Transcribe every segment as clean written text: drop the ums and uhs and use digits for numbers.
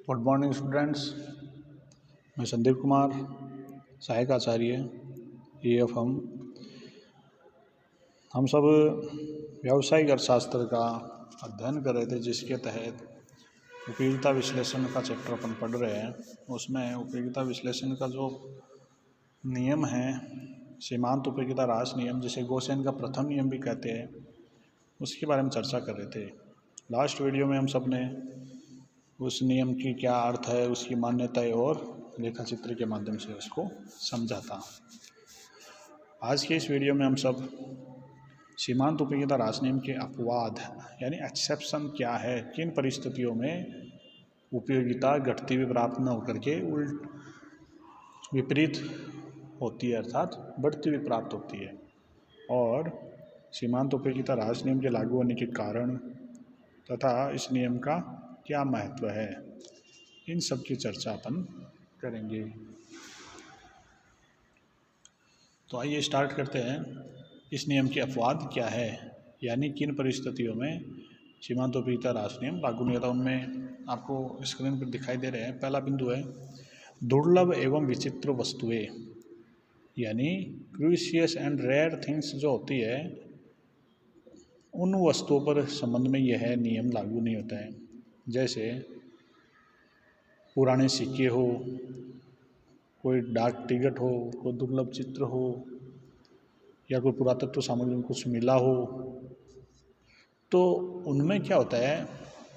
Good morning students. मैं संदीप कुमार, सहायक आचार्य EF। हम सब व्यावसायिक अर्थशास्त्र का अध्ययन कर रहे थे, जिसके तहत उपयोगिता विश्लेषण का चैप्टर अपन पढ़ रहे हैं। उसमें उपयोगिता विश्लेषण का जो नियम है, सीमांत उपयोगिता ह्रास नियम, जिसे गोसेन का प्रथम नियम भी कहते हैं, उसके बारे में चर्चा कर रहे थे। लास्ट वीडियो में हम सब ने उस नियम की क्या अर्थ है, उसकी मान्यताएं और रेखा चित्र के माध्यम से उसको समझा था। आज के इस वीडियो में हम सब सीमांत उपयोगिता ह्रास नियम के अपवाद यानी एक्सेप्शन क्या है, किन परिस्थितियों में उपयोगिता घटती हुई प्राप्त न होकर के उल्ट विपरीत होती है, अर्थात बढ़ती हुई प्राप्त होती है, और सीमांत उपयोगिता ह्रास नियम के लागू होने के कारण तथा इस नियम का क्या महत्व है, इन सब की चर्चा अपन करेंगे। तो आइए स्टार्ट करते हैं। इस नियम के अपवाद क्या है, यानी किन परिस्थितियों में सीमांत उपयोगिता ह्रास नियम लागू नहीं होता। उनमें आपको स्क्रीन पर दिखाई दे रहे हैं। पहला बिंदु है दुर्लभ एवं विचित्र वस्तुएं, यानी क्रूशियस एंड रेयर थिंग्स जो होती है, उन वस्तुओं पर संबंध में यह नियम लागू नहीं होता है। जैसे पुराने सिक्के हो, कोई डाक टिकट हो, कोई दुर्लभ चित्र हो, या कोई पुरातत्व सामग्री में कुछ मिला हो, तो उनमें क्या होता है,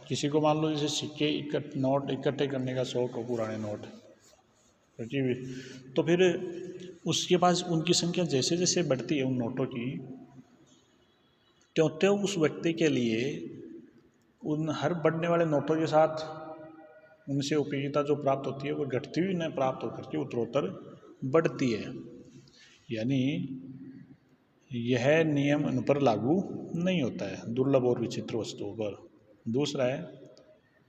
किसी को मान लो जैसे सिक्के नोट इकट्ठे करने का शौक हो, पुराने नोट रखी हुई, तो फिर उसके पास उनकी संख्या जैसे जैसे बढ़ती है उन नोटों की, त्यों त्यों उस व्यक्ति के लिए उन हर बढ़ने वाले नोटों के साथ उनसे उपयोगिता जो प्राप्त होती है वो घटती हुई न प्राप्त होकर के उत्तरोत्तर बढ़ती है, यानी यह नियम उन पर लागू नहीं होता है, दुर्लभ और विचित्र वस्तुओं पर। दूसरा है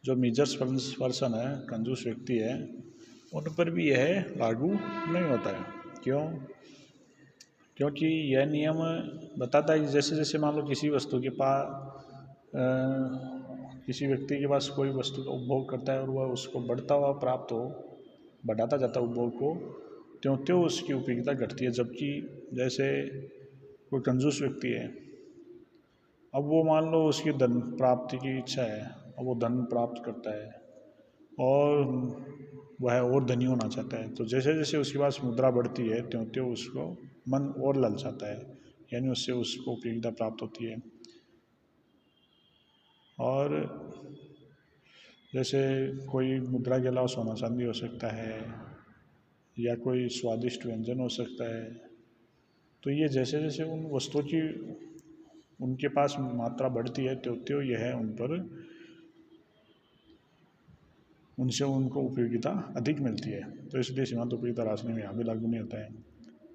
जो मीजर्स पर्सन है, कंजूस व्यक्ति है, उन पर भी यह लागू नहीं होता है। क्यों? क्योंकि यह नियम बताता है कि जैसे जैसे मान लो किसी वस्तु के पास किसी व्यक्ति के पास कोई वस्तु का उपभोग करता है और वह उसको बढ़ता हुआ प्राप्त हो, बढ़ाता जाता है उपभोग को, त्यों त्यों उसकी उपयोगिता घटती है। जबकि जैसे कोई कंजूस व्यक्ति है, अब वो मान लो उसकी धन प्राप्ति की इच्छा है, अब वो धन प्राप्त करता है और वह और धनी होना चाहता है, तो जैसे जैसे उसके पास मुद्रा बढ़ती है त्यों त्यों उसको मन और ललचाता है, यानी उससे उसको उपयोगिता प्राप्त होती है। और जैसे कोई मुद्रा के अलावा सोना चांदी हो सकता है, या कोई स्वादिष्ट व्यंजन हो सकता है, तो ये जैसे जैसे उन वस्तुओं की उनके पास मात्रा बढ़ती है त्यों त्यों यह उन पर उनसे उनको उपयोगिता अधिक मिलती है, तो इसलिए सीमांत उपयोगिता ह्रास नियम यहाँ भी लागू नहीं होता है।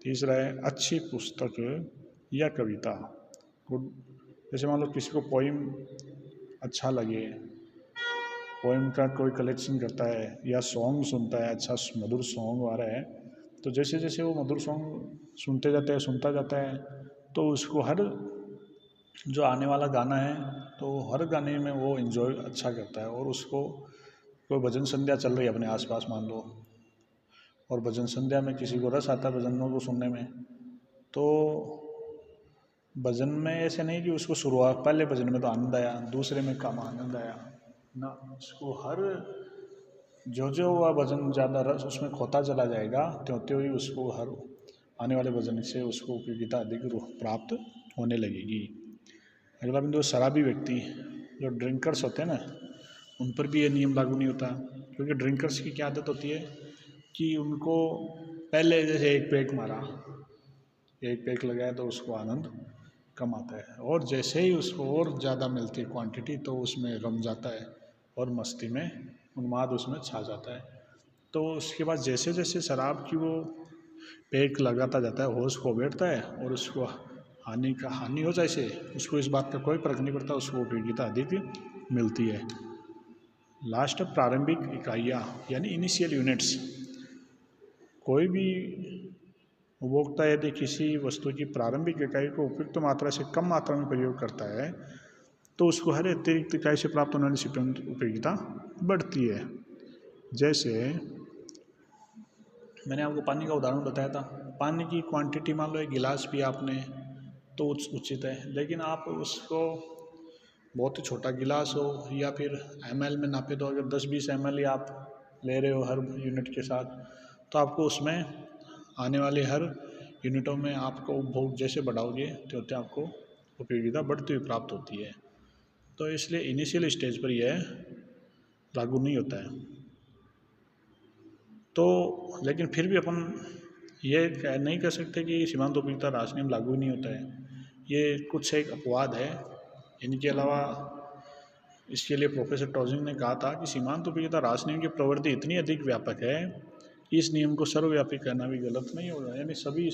तीसरा है अच्छी पुस्तक या कविता। जैसे मान लो किसी को पोइम अच्छा लगे, पोइम का कोई कलेक्शन करता है, या सॉन्ग सुनता है, अच्छा मधुर सॉन्ग आ रहा है, तो जैसे जैसे वो मधुर सॉन्ग सुनता जाता है, तो उसको हर जो आने वाला गाना है, तो हर गाने में वो एंजॉय अच्छा करता है। और उसको कोई भजन संध्या चल रही है अपने आसपास मान लो, और भजन संध्या में किसी को रस आता है भजनों को सुनने में, तो भजन में ऐसे नहीं कि उसको शुरुआत पहले भजन में तो आनंद आया, दूसरे में कम आनंद आया ना, उसको हर जो जो वह भजन ज़्यादा रस उसमें खोता चला जाएगा, त्यों त्यों ही उसको हर आने वाले भजन से उसको उपयोगिता अधिक प्राप्त होने लगेगी। अगला बिंदु शराबी व्यक्ति, जो ड्रिंकर्स होते हैं ना, उन पर भी ये नियम लागू नहीं होता, क्योंकि ड्रिंकर्स की क्या आदत होती है कि उनको पहले जैसे एक पैक लगाया तो उसको आनंद कम आता है, और जैसे ही उसको और ज़्यादा मिलती है क्वांटिटी, तो उसमें रम जाता है और मस्ती में उन्माद उसमें छा जाता है। तो उसके बाद जैसे जैसे शराब की वो पैक लगाता जाता है, होश खो बैठता है, और उसको हानि हो जाए से उसको इस बात का कोई फर्क नहीं पड़ता, उसको उपयोगिता अधिक मिलती है। लास्ट प्रारंभिक इकाइयाँ यानी इनिशियल यूनिट्स। कोई भी उपभोक्ता यदि किसी वस्तु की प्रारंभिक इकाई को उपयुक्त मात्रा से कम मात्रा में प्रयोग करता है, तो उसको हर अतिरिक्त इकाई से प्राप्त होने वाली उपयोगिता बढ़ती है। जैसे मैंने आपको पानी का उदाहरण बताया था, पानी की क्वांटिटी मान लो एक गिलास पिया आपने तो उचित है, लेकिन आप उसको बहुत ही छोटा गिलास हो या फिर ml में नापे तो अगर 10-20 ml ही आप ले रहे हो हर यूनिट के साथ, तो आपको उसमें आने वाले हर यूनिटों में आपको उपभोग जैसे बढ़ाओगे तो आपको उपयोगिता बढ़ती हुई प्राप्त होती है। तो इसलिए इनिशियल स्टेज पर यह लागू नहीं होता है। तो लेकिन फिर भी अपन ये नहीं कह सकते कि सीमांत उपयोगिता राशि नियम लागू ही नहीं होता है, ये कुछ एक अपवाद है। इनके अलावा इसके लिए प्रोफेसर टॉजिंग ने कहा था कि सीमांत उपयोगिता राशि नियम की प्रवृत्ति इतनी अधिक व्यापक है कि इस नियम को सर्वव्यापी कहना भी गलत नहीं होगा, यानी सभी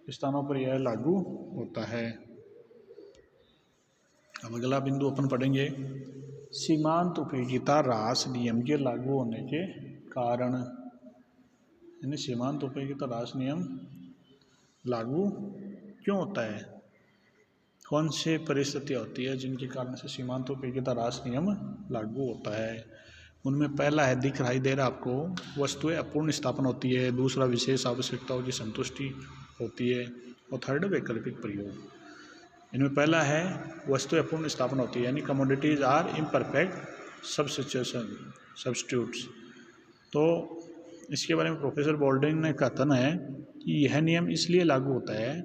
स्थानों पर यह लागू होता है। अब अगला बिंदु अपन पढ़ेंगे, सीमांत उपयोगिता राशि नियम के लागू होने के कारण, यानी सीमांत उपयोगिता राशि नियम लागू क्यों होता है, कौन से परिस्थितियाँ होती है जिनके कारण से सीमांत उपयोगिता राशि नियम लागू होता है। उनमें पहला है, दिखाई दे रहा आपको, वस्तुएं अपूर्ण स्थापन होती है, दूसरा विशेष आवश्यकताओं की संतुष्टि होती है, और थर्ड वैकल्पिक प्रयोग। इनमें पहला है वस्तुएं अपूर्ण स्थापन होती है, यानी कमोडिटीज आर इम्परफेक्ट सब्स्टिट्यूट्स। तो इसके बारे में प्रोफेसर बोल्डिंग ने कथन है कि यह नियम इसलिए लागू होता है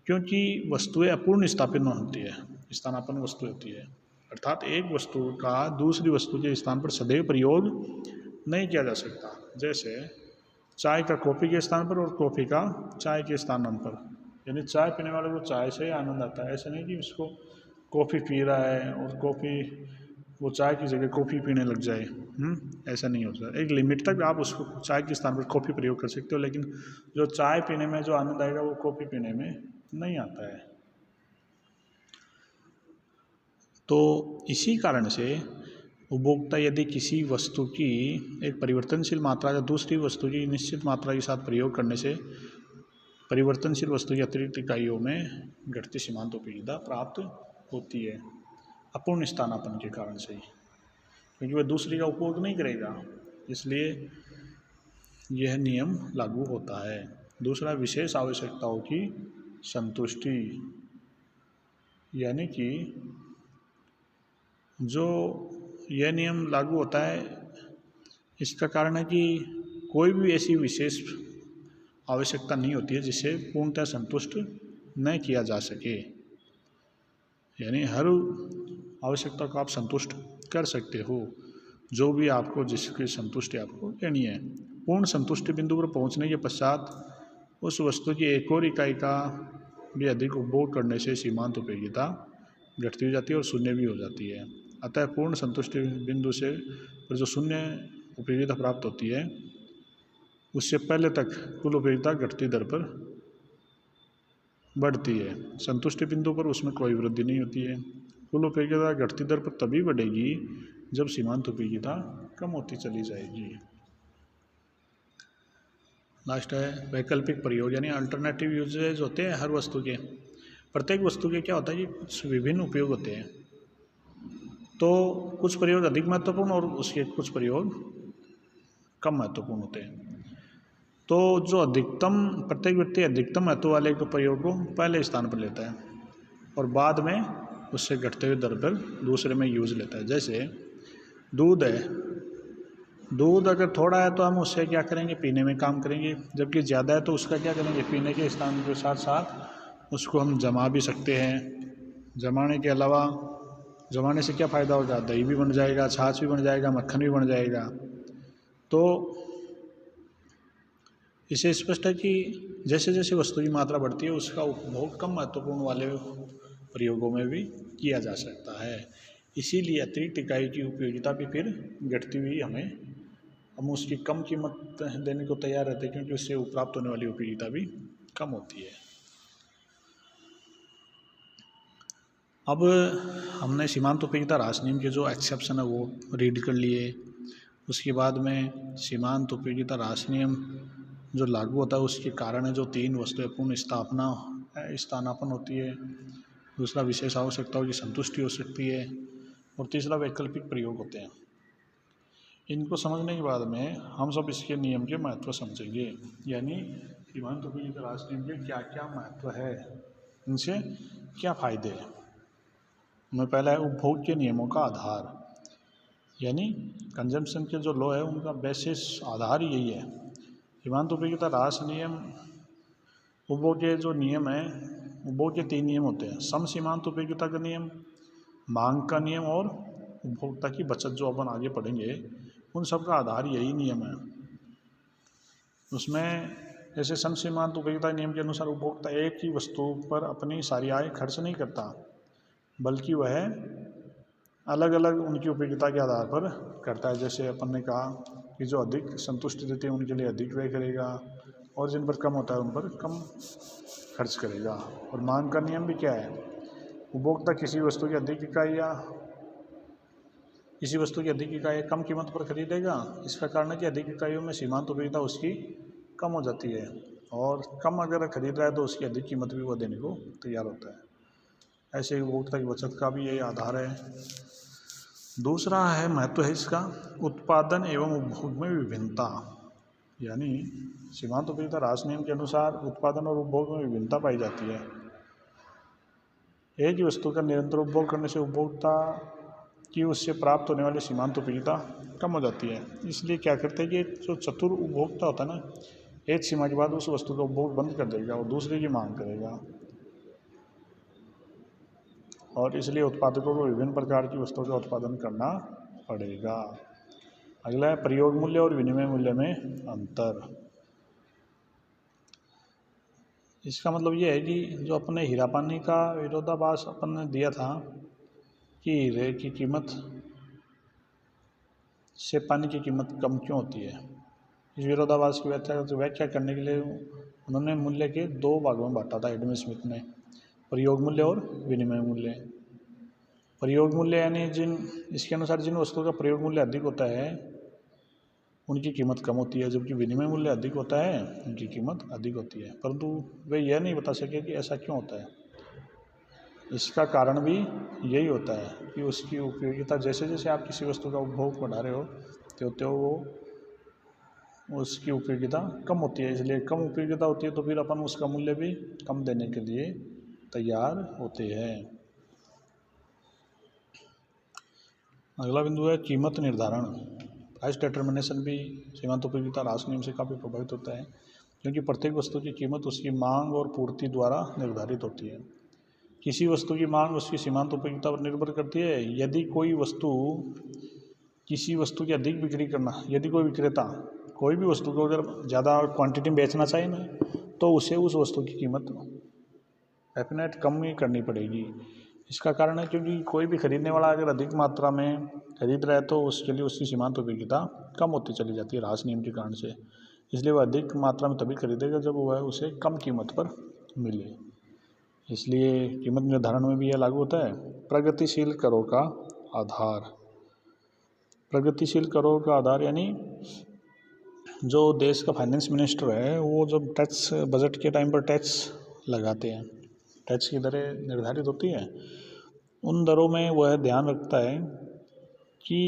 क्योंकि वस्तुएं अपूर्ण स्थापित न होती है, स्थानापन्न वस्तु होती है, अर्थात एक वस्तु का दूसरी वस्तु के स्थान पर सदैव प्रयोग नहीं किया जा सकता। जैसे चाय का कॉफ़ी के स्थान पर और कॉफ़ी का चाय के स्थान पर, यानी चाय पीने वाले को चाय से ही आनंद आता है, ऐसा नहीं कि उसको कॉफ़ी पी रहा है और कॉफ़ी वो चाय की जगह कॉफ़ी पीने लग जाए। ऐसा नहीं होता, एक लिमिट तक आप उसको चाय के स्थान पर कॉफ़ी प्रयोग कर सकते हो, लेकिन जो चाय पीने में जो आनंद आएगा वो कॉफ़ी पीने में नहीं आता है। तो इसी कारण से उपभोक्ता यदि किसी वस्तु की एक परिवर्तनशील मात्रा या दूसरी वस्तु की निश्चित मात्रा के साथ प्रयोग करने से परिवर्तनशील वस्तु की अतिरिक्त इकाइयों में घटती सीमांत उपयोगिता प्राप्त होती है, अपूर्ण स्थानापन्न के कारण से, क्योंकि वह दूसरी का उपयोग नहीं करेगा, इसलिए यह नियम लागू होता है। दूसरा, विशेष आवश्यकताओं की संतुष्टि, यानी कि जो यह नियम लागू होता है इसका कारण है कि कोई भी ऐसी विशेष आवश्यकता नहीं होती है जिसे पूर्णतः संतुष्ट न किया जा सके, यानी हर आवश्यकता को आप संतुष्ट कर सकते हो, जो भी आपको जिसकी संतुष्टि आपको लेनी है। पूर्ण संतुष्टि बिंदु पर पहुंचने के पश्चात उस वस्तु की एक और इकाई का भी अधिक उपभोग करने से सीमांत उपयोगिता घटती हो जाती है और शून्य भी हो जाती है। अतः पूर्ण संतुष्टि बिंदु से पर जो शून्य उपयोगिता प्राप्त होती है उससे पहले तक कुल उपयोगिता घटती दर पर बढ़ती है, संतुष्टि बिंदु पर उसमें कोई वृद्धि नहीं होती है। कुल उपयोगिता घटती दर पर तभी बढ़ेगी जब सीमांत उपयोगिता कम होती चली जाएगी। लास्ट है वैकल्पिक प्रयोग, यानी अल्टरनेटिव यूजेज होते हैं हर वस्तु के। प्रत्येक वस्तु के क्या होता है कि कुछ विभिन्न उपयोग होते हैं, तो कुछ प्रयोग अधिक महत्वपूर्ण और उसके कुछ प्रयोग कम महत्वपूर्ण होते हैं। तो जो अधिकतम, प्रत्येक व्यक्ति अधिकतम महत्व वाले के प्रयोग को पहले स्थान पर लेता है और बाद में उससे घटते हुए दर पर दूसरे में यूज लेता है। जैसे दूध है, दूध अगर थोड़ा है तो हम उससे क्या करेंगे, पीने में काम करेंगे, जबकि ज़्यादा है तो उसका क्या करेंगे, पीने के स्थान के साथ साथ उसको हम जमा भी सकते हैं। जमाने के अलावा, जमाने से क्या फ़ायदा होगा, दही भी बन जाएगा, छाछ भी बन जाएगा, मक्खन भी बन जाएगा। तो इससे स्पष्ट है कि जैसे जैसे वस्तु की मात्रा बढ़ती है उसका उपभोग कम महत्वपूर्ण वाले प्रयोगों में भी किया जा सकता है। इसीलिए अतिरिक्त इकाई की उपयोगिता भी फिर घटती हुई हम उसकी कम कीमत देने को तैयार रहते हैं, क्योंकि उससे प्राप्त होने वाली उपयोगिता भी कम होती है। अब हमने सीमांत उपयोगिता राशि नियम के जो एक्सेप्शन है वो रीड कर लिए। उसके बाद में सीमांत उपयोगिता राशि नियम जो लागू होता है उसके कारण है जो 3 वस्तुएं पूर्ण स्थानापन्न होती है, दूसरा विशेष आवश्यकताओं की संतुष्टि हो सकती है, और तीसरा वैकल्पिक प्रयोग होते हैं। इनको समझने के बाद में हम सब इसके नियम के महत्व समझेंगे, यानी सीमांत उपयोगिता राशि नियम के क्या क्या महत्व है, इनसे क्या फायदे हैं। उनमें पहला है उपभोग के नियमों का आधार, यानी कंजम्पशन के जो लॉ है उनका बेसिस आधार यही है। सीमांत उपयोगिता राशि नियम उपभोग के जो नियम है, उपभोग के 3 नियम होते हैं, सम सीमांत उपयोगिता का नियम, मांग का नियम और उपभोक्ता की बचत, जो अपन आगे पढ़ेंगे। उन सब का आधार यही नियम है। उसमें जैसे सम सीमांत उपयोगिता नियम के अनुसार उपभोक्ता एक ही वस्तु पर अपनी सारी आय खर्च नहीं करता, बल्कि वह अलग अलग उनकी उपयोगिता के आधार पर करता है। जैसे अपन ने कहा कि जो अधिक संतुष्टि देते हैं उनके लिए अधिक व्यय करेगा, और जिन पर कम होता है उन पर कम खर्च करेगा। और मांग का नियम भी क्या है, उपभोक्ता किसी वस्तु की अधिक इकाई कम कीमत पर खरीदेगा। इसका कारण है कि अधिक इकाइयों में सीमांत उपयोगिता उसकी कम हो जाती है, और कम अगर खरीद रहा है तो उसकी अधिक कीमत भी वो देने को तैयार होता है। ऐसे ही उपभोक्ता की बचत का भी यही आधार है। दूसरा है महत्व है इसका उत्पादन एवं उपभोग में विभिन्नता, यानी सीमांत उपयोगिता राशि नियम के अनुसार उत्पादन और उपभोग में विभिन्नता पाई जाती है। एक ही वस्तु का निरंतर उपभोग करने से उपभोक्ता कि उससे प्राप्त होने वाली सीमांत उपयोगिता कम हो जाती है। इसलिए क्या करते हैं कि जो चतुर उपभोक्ता होता है ना, एक सीमा के बाद उस वस्तु का उपभोग बंद कर देगा और दूसरे की मांग करेगा, और इसलिए उत्पादकों को विभिन्न प्रकार की वस्तुओं का उत्पादन करना पड़ेगा। अगला है प्रयोग मूल्य और विनिमय मूल्य में अंतर। इसका मतलब ये है कि जो अपने हीरा पानी का विरोधाभास अपन ने दिया था कि हीरे की कीमत से पानी की कीमत कम क्यों होती है, इस विरोधाभास की व्याख्या करने के लिए उन्होंने मूल्य के 2 भागों में बांटा था एडम स्मिथ ने, प्रयोग मूल्य और विनिमय मूल्य। प्रयोग मूल्य यानी इसके अनुसार जिन वस्तुओं का प्रयोग मूल्य अधिक होता है उनकी कीमत कम होती है, जबकि विनिमय मूल्य अधिक होता है उनकी कीमत अधिक होती है। परंतु वे यह नहीं बता सके कि ऐसा क्यों होता है। इसका कारण भी यही होता है कि उसकी उपयोगिता, जैसे जैसे आप किसी वस्तु का उपभोग बढ़ा रहे हो त्यों वो उसकी उपयोगिता कम होती है। इसलिए कम उपयोगिता होती है तो फिर अपन उसका मूल्य भी कम देने के लिए तैयार होते हैं। अगला बिंदु है कीमत निर्धारण। प्राइस डिटर्मिनेशन भी सीमांत उपयोगिता राशि नियम से काफ़ी प्रभावित होता है, क्योंकि प्रत्येक वस्तु की कीमत उसकी मांग और पूर्ति द्वारा निर्धारित होती है। किसी वस्तु की मांग उसकी सीमांत उपयोगिता पर निर्भर करती है। यदि किसी वस्तु की अधिक बिक्री करना, यदि कोई विक्रेता कोई भी वस्तु को अगर ज़्यादा क्वांटिटी में बेचना चाहे ना, तो उसे उस वस्तु की कीमत डेफिनेट कम ही करनी पड़ेगी। इसका कारण है क्योंकि कोई भी खरीदने वाला अगर अधिक मात्रा में खरीद रहा है तो उसके लिए उसकी सीमांत उपयोगिता कम होती चली जाती है राशि नियम के कारण से। इसलिए वह अधिक मात्रा में तभी खरीदेगा जब वह उसे कम कीमत पर मिले। इसलिए कीमत निर्धारण में भी यह लागू होता है। प्रगतिशील करों का आधार। प्रगतिशील करों का आधार यानी जो देश का फाइनेंस मिनिस्टर है वो जब टैक्स बजट के टाइम पर टैक्स लगाते हैं, टैक्स की दरें निर्धारित होती हैं, उन दरों में वह ध्यान रखता है कि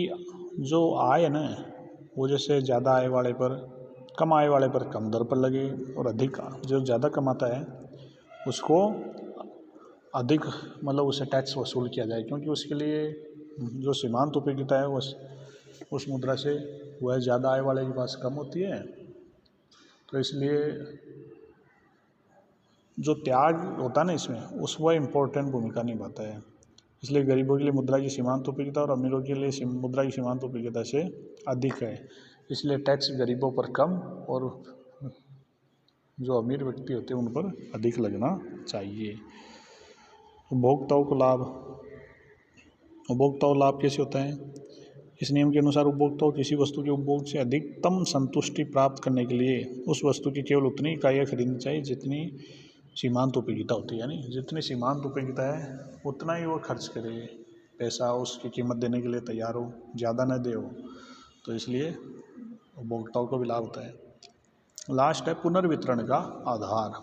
जो आय है ना वो जैसे ज़्यादा आय वाले पर कम आय वाले पर कम दर पर लगे, और अधिक जो ज़्यादा कमाता है उसको अधिक मतलब उसे टैक्स वसूल किया जाए, क्योंकि उसके लिए जो सीमांत उपयोगिता है उस मुद्रा से वह ज़्यादा आय वाले के पास कम होती है। तो इसलिए जो त्याग होता है ना इसमें वह इम्पोर्टेंट भूमिका निभाता है। इसलिए गरीबों के लिए मुद्रा की सीमांत उपयोगिता और अमीरों के लिए मुद्रा की सीमांत उपयोगिता से अधिक है। इसलिए टैक्स गरीबों पर कम और जो अमीर व्यक्ति होते हैं उन पर अधिक लगना चाहिए। उपभोक्ताओं को लाभ। उपभोक्ताओं लाभ कैसे होता है? इस नियम के अनुसार उपभोक्ताओं किसी वस्तु के उपभोग से अधिकतम संतुष्टि प्राप्त करने के लिए उस वस्तु की केवल उतनी इकाइयाँ खरीदनी चाहिए जितनी सीमांत उपयोगिता होती है। यानी जितनी सीमांत उपयोगिता है उतना ही वो खर्च करे, पैसा उसकी कीमत देने के लिए तैयार हो, ज़्यादा न दे हो। तो इसलिए उपभोक्ताओं को भी लाभ होता है। लास्ट है पुनर्वितरण का आधार।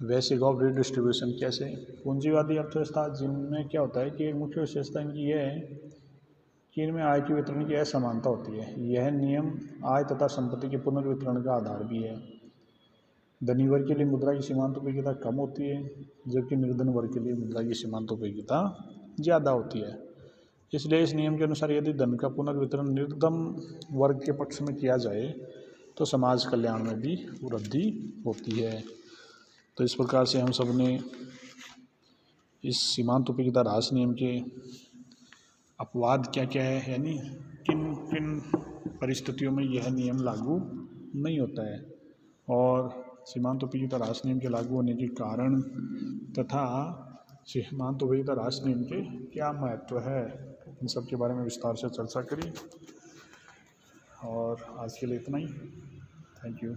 वैश्विक ऑफ रिडिस्ट्रीब्यूशन कैसे? पूंजीवादी अर्थव्यवस्था जिनमें क्या होता है कि मुख्य विशेषता इनकी ये है कि इनमें आय के वितरण की असमानता होती है। यह नियम आय तथा संपत्ति के पुनर्वितरण का आधार भी है। धनी वर्ग के लिए मुद्रा की सीमांत उपयोगिता कम होती है, जबकि निर्धन वर्ग के लिए मुद्रा की सीमांत उपयोगिता ज़्यादा होती है। इसलिए इस नियम के अनुसार यदि धन का पुनर्वितरण निर्धन वर्ग के पक्ष में किया जाए तो समाज कल्याण में भी वृद्धि होती है। तो इस प्रकार से हम सब ने इस सीमांत उपयोगिता ह्रास नियम के अपवाद क्या क्या है, यानी किन किन परिस्थितियों में यह नियम लागू नहीं होता है, और सीमांत उपयोगिता ह्रास नियम के लागू होने के कारण तथा सीमांत उपयोगिता ह्रास नियम के क्या महत्व है, इन सब के बारे में विस्तार से चर्चा करी। और आज के लिए इतना ही। Thank you.